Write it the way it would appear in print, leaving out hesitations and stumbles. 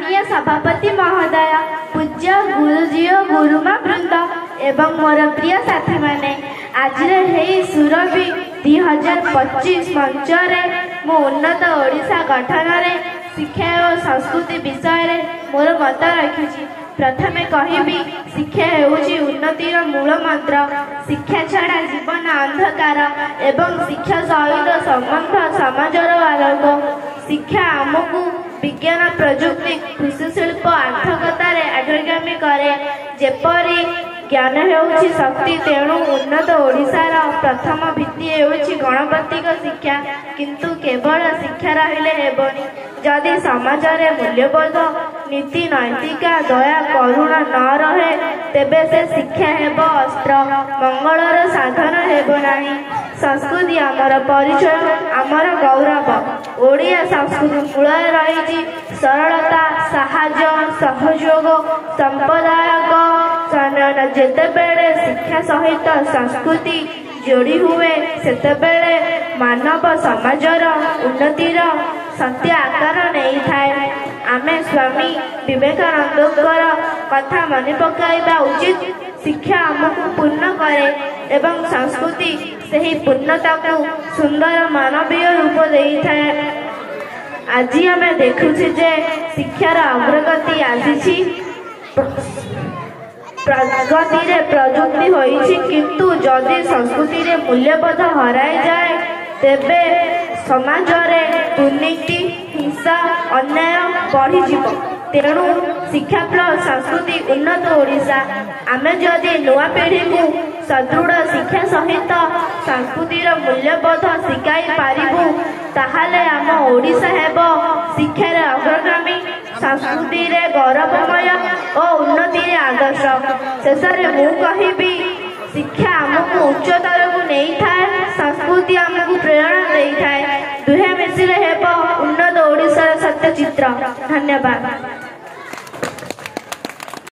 सम्मानीय सभापति महोदय, पूज्य गुरुजी और गुरुमा वृंद एवं मोर प्रिय साथी माने आज सुरभि 2025 मंच मो उन्नत ओडिशा गठन में शिक्षा और संस्कृति विषय मोर मत रखी। प्रथमे कहबी शिक्षा हेउची उन्नतिर मूल मंत्र। शिक्षा छाड़ा जीवन अंधकार एवं शिक्षा सहित संबंध समाजर आलोक। शिक्षा आमको विज्ञान प्रजुक्ति कृषि शिल्प आर्थिकतार अग्रगामी करे। जेपरी ज्ञान हेउची शक्ति, तेणु उन्नत ओडिशार प्रथम भित्ति हेउची गणपतिक शिक्षा। किंतु केवल शिक्षा रहिले हेबनी, जदि समाज रे मूल्यबोध, नीति, नैतिका, दया, करुणा न रहे तेबे से शिक्षा हेब अस्त्र, मंगलर साधन हेब नाही। संस्कृति आमर परिचय, आमर गौरव। ओडिया संस्कृति मूल रही सरलता, साहाय्य, सहयोग, संप्रदायक सन्मान। जेतेबेले शिक्षा सहित संस्कृति जोड़ी हुए सेतेबेले मानव समाजर उन्नतिर सत्य आकार नहीं थाए। आमे स्वामी विवेकानंदकर कथा मन पकाइबा उचित। शिक्षा आमको पूर्ण करे एवं संस्कृति सही पूर्णता को सुंदर मानवीय रूप देई थाए। आज आमे देखुछि जे शिक्षार अग्रगति आसी, प्रगति रे प्रजुक्ति होइछि, किंतु जदि संस्कृति रे मूल्यबोध हराई जाए तेबे समाज रे दुर्नीति, हिंसा, अन्याय बढ़ी जीव। तेणु शिक्षा प्लस संस्कृति उन्नत ओडिशा। आमे जदि नुआ पीढ़ी को सदृढ़ शिक्षा सहित संस्कृतिर मूल्यबोध शिखाई पारिबु ताहाले आम ओडिशा हेब शिक्षार अग्रगामी, संस्कृति रे गौरवमय और उन्नति रे आदर्श। शेषरे मु कहिबी शिक्षा आमको उच्चतर को नहीं थाए, संस्कृति आमको प्रेरणा देई थाए। दुहे मिसिले हेब उन्नत ओडिशार सत्य चित्र। धन्यवाद।